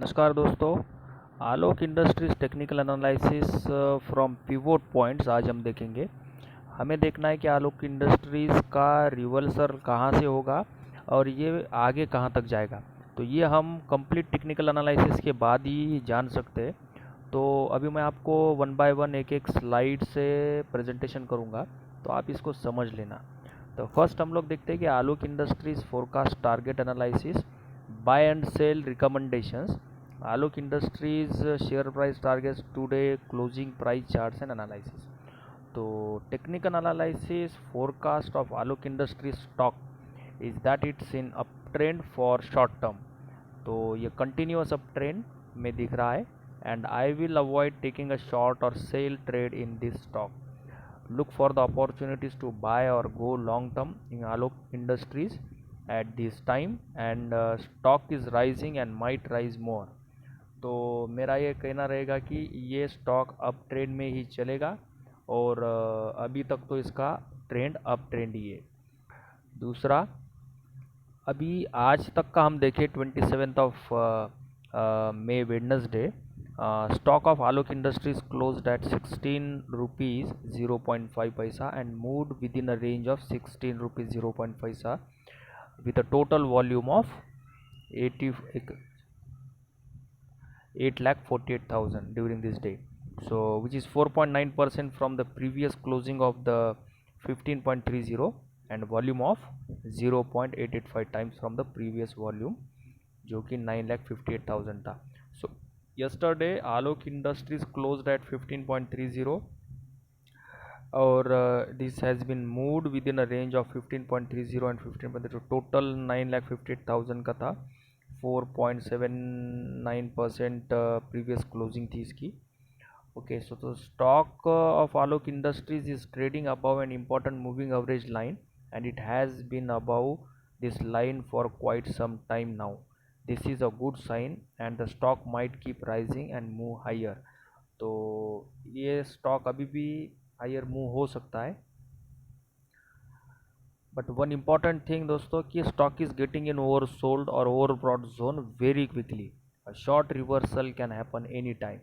नमस्कार दोस्तों। Alok Industries technical analysis from pivot points आज हम देखेंगे। हमें देखना है कि आलोक इंडस्ट्रीज़ का रिवर्सल कहाँ से होगा और ये आगे कहाँ तक जाएगा। तो ये हम कंप्लीट टेक्निकल एनालिसिस के बाद ही जान सकते हैं। तो अभी मैं आपको वन बाय वन एक एक स्लाइड से प्रेजेंटेशन करूँगा, तो आप इसको समझ लेना। तो फर्स्ट हम लोग देखते हैं कि Alok Industries forecast target analysis, buy and sell recommendations, Alok Industries share price targets today, closing price charts and analysis. तो technical analysis forecast of Alok Industries stock is that it's in up trend for short term. तो ये continuous up trend में दिख रहा है and I will avoid taking a short or sell trade in this stock. Look for the opportunities to buy or go long term in Alok Industries at this time, and stock is rising and might rise more. तो मेरा ये कहना रहेगा कि ये stock up trend में ही चलेगा और अभी तक तो इसका ट्रेंड अप ट्रेंड ही है। दूसरा, अभी आज तक का हम देखें 27th of May Wednesday, stock of Alok Industries closed at 16 rupees 0.5 paisa and moved within a range of 16 rupees 0.5 paisa with a total volume of 80 8,48,000 during this day, so which is 4.9% from the previous closing of the 15.30 and volume of 0.885 times from the previous volume जो कि 9,58,000 था. So yesterday Alok Industries closed at 15.30 और this has been moved within a range of 15.30 and 15.30, total 9,58,000 का था. 4.79% previous closing थी इसकी. Okay, so the stock of Alok Industries is trading above an important moving average line and it has been above this line for quite some time now. This is a good sign and the stock might keep rising and move higher. तो ये stock अभी भी higher move हो सकता है, but one important thing दोस्तों कि stock is getting in oversold or overbought zone very quickly. Short reversal can happen any time,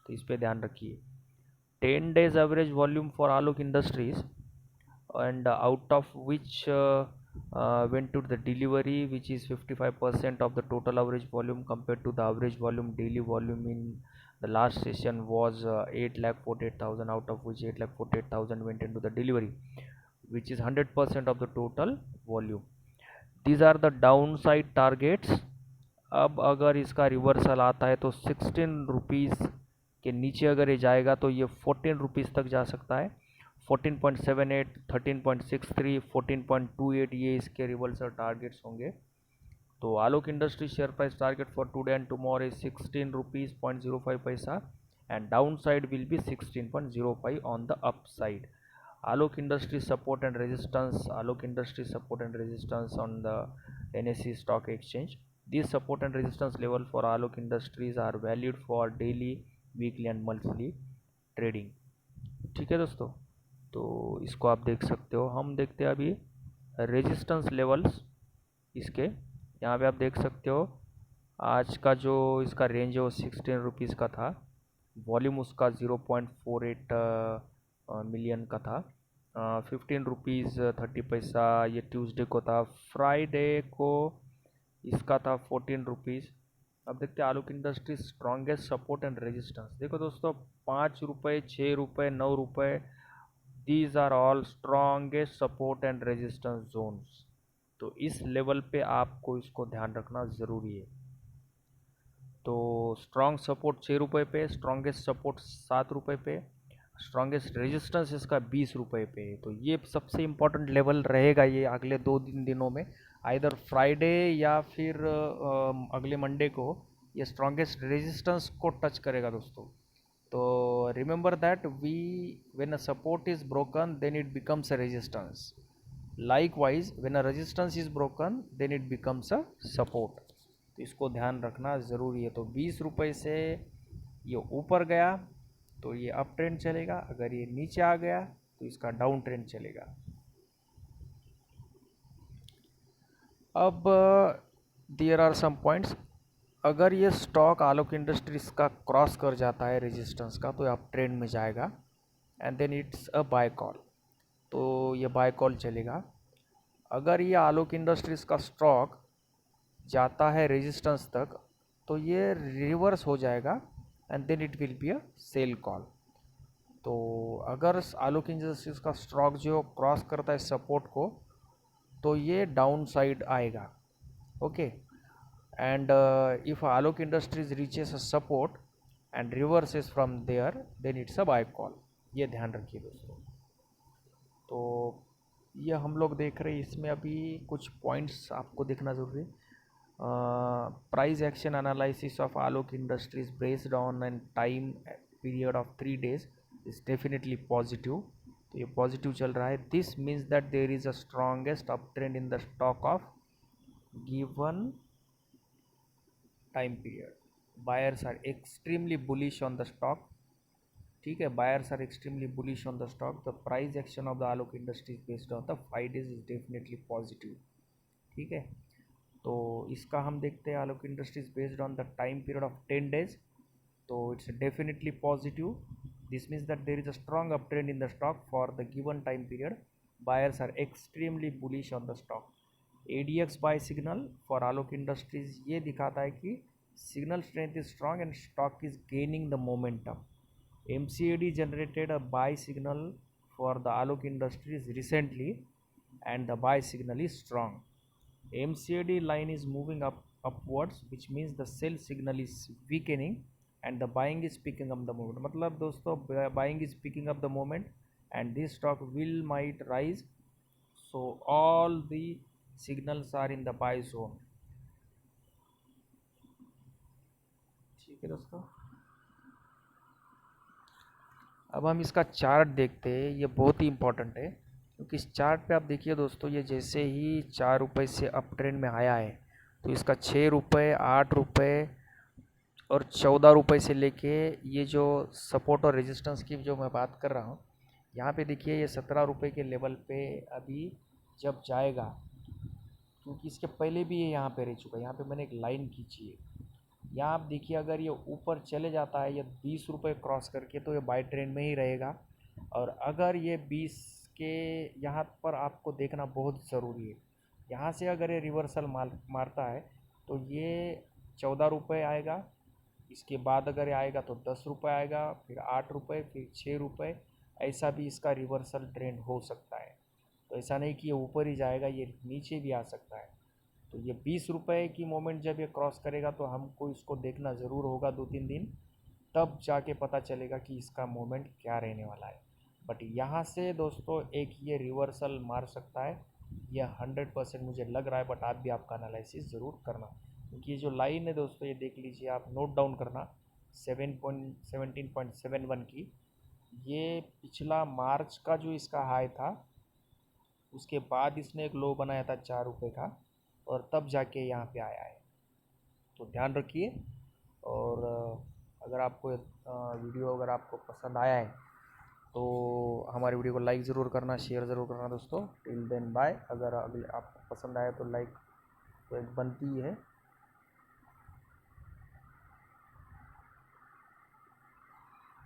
तो इस पे ध्यान रखिए. 10 days average volume for Alok Industries, and out of which went to the delivery, which is 55% of the total average volume compared to the average volume daily volume in the last session was 8,48,000, out of which 8,48,000 went into the delivery, which is 100% of the total volume. These are the downside targets. अब अगर इसका reversal आता है तो 16 rupees के नीचे अगर ये जाएगा तो ये 14 रुपीज़ तक जा सकता है. 14.78, 13.63, 14.28 ये इसके रिवर्सल टारगेट्स होंगे. तो Alok Industry share price target for today and tomorrow is 16 rupees 0.05 paisa and downside will be 16.05 on the upside. Alok Industries support and resistance, Alok Industries support and resistance on the NSE stock exchange. These support and resistance level for Alok Industries are valued for daily, weekly and monthly trading. ठीक है दोस्तों, तो इसको आप देख सकते हो. हम देखते हैं अभी रेजिस्टेंस लेवल्स इसके. यहाँ पे आप देख सकते हो आज का जो इसका रेंज है वो 16 रुपीज़ का था. वॉल्यूम उसका 0.48 मिलियन का था. 15 रुपीज़ 30 पैसा ये ट्यूसडे को था. फ्राइडे को इसका था 14 रुपीज़. अब देखते हैं Alok Industry strongest support and resistance. देखो दोस्तों, 5 रुपये, 6 रुपये, 9 रुपये, these are all strongest support and resistance zones. तो इस लेवल पे आपको इसको ध्यान रखना ज़रूरी है. तो स्ट्रॉन्ग सपोर्ट 6 रुपये पे, स्ट्रॉन्गेस्ट सपोर्ट 7 रुपये पे, स्ट्रॉन्गेस्ट रेजिस्टेंस इसका 20 रुपये पे. तो ये सबसे इम्पोर्टेंट लेवल रहेगा ये अगले 2 दिनों में. आइदर फ्राइडे या फिर अगले मंडे को ये स्ट्रॉन्गेस्ट रेजिस्टेंस को टच करेगा दोस्तों. तो remember that we when a support is broken then it becomes a resistance. Likewise when a resistance is broken then it becomes a support. तो इसको ध्यान रखना ज़रूरी है. तो 20 रुपये से ये ऊपर गया तो ये अप ट्रेंड चलेगा, अगर ये नीचे आ गया तो इसका डाउन ट्रेंड चलेगा. अब देयर आर सम पॉइंट्स. अगर ये स्टॉक आलोक इंडस्ट्रीज का क्रॉस कर जाता है रेजिस्टेंस का, तो आप ट्रेंड में जाएगा and then it's a buy call, तो ये बाय कॉल चलेगा। अगर ये आलोक इंडस्ट्रीज का स्टॉक जाता है रेजिस्टेंस तक, तो ये रिवर्स हो जाएगा and then it will be a sell call. तो अगर आलोक इंडस्ट्रीज का स्टॉक जो क्रॉस करता है सपोर्ट को, तो ये डाउन साइड आएगा। Okay, and if Alok Industries reaches a support and reverses from there, then it's a buy call। ये ध्यान रखिए दोस्तों। तो ये हम लोग देख रहे हैं, इसमें अभी कुछ पॉइंट्स आपको देखना जरूरी है। Price action analysis of Alok industries based on an time period of 3 days is definitely positive. तो ये पॉजिटिव चल रहा है। This means that there is a strongest up trend in the stock of given time period। buyers are extremely bullish on the stock। ठीक है, buyers are extremely bullish on the stock। the price action of the Alok Industries based on the 5 days is definitely positive। ठीक है, तो इसका हम देखते हैं Alok industries based on the time period of 10 days, तो it's definitely positive. This means that there is a strong up trend in the stock for the given time period. Buyers are extremely bullish on the stock. ADX buy signal for Alok Industries ये दिखाता है कि signal strength is strong and stock is gaining the momentum. MCAD generated a buy signal for the Alok Industries recently and the buy signal is strong। MCAD line is moving upwards, which means the sell signal is weakening and the buying is picking up the moment। मतलब दोस्तों buying is picking up the moment and this stock will might rise। so all the signals are in the buy zone। ठीक है दोस्तों, अब हम इसका chart देखते हैं। ये बहुत ही इंपॉर्टेंट है, क्योंकि इस चार्ट पे आप देखिए दोस्तों, ये जैसे ही 4 रुपये से अप ट्रेंड में आया है, तो इसका 6 रुपये, 8 रुपये और 14 रुपये से लेके ये जो सपोर्ट और रेजिस्टेंस की जो मैं बात कर रहा हूँ, यहाँ पे देखिए ये 17 रुपये के लेवल पे अभी जब जाएगा, क्योंकि इसके पहले भी ये यहाँ पे रह चुका है। यहाँ पे मैंने एक लाइन खींची है, यहाँ आप देखिए अगर ये ऊपर चले जाता है ये 20 रुपये क्रॉस करके, तो ये बाय ट्रेंड में ही रहेगा। और अगर ये 20 के यहाँ पर आपको देखना बहुत ज़रूरी है, यहाँ से अगर ये रिवर्सल मारता है तो ये 14 रुपये आएगा। इसके बाद अगर ये आएगा तो 10 रुपये आएगा, फिर 8 रुपये, फिर 6 रुपये। ऐसा भी इसका रिवर्सल ट्रेंड हो सकता है। तो ऐसा नहीं कि ये ऊपर ही जाएगा, ये नीचे भी आ सकता है। तो ये 20 रुपये की मोमेंट जब ये क्रॉस करेगा, तो हमको इसको देखना ज़रूर होगा 2-3 दिन, तब जाके पता चलेगा कि इसका मोमेंट क्या रहने वाला है। बट यहाँ से दोस्तों एक ये रिवर्सल मार सकता है, ये 100% मुझे लग रहा है। बट आप भी आपका एनालिसिस ज़रूर करना, क्योंकि ये जो लाइन है दोस्तों, ये देख लीजिए आप, नोट डाउन करना 17.71 की। ये पिछला मार्च का जो इसका हाई था, उसके बाद इसने एक लो बनाया था 4 रुपये का, और तब जाके यहाँ पे आया है। तो ध्यान रखिए। और अगर आपको वीडियो अगर आपको पसंद आया है, तो हमारी वीडियो को लाइक ज़रूर करना, शेयर ज़रूर करना दोस्तों। Till then bye. अगर अगले आपको पसंद आया तो लाइक तो एक बनती है।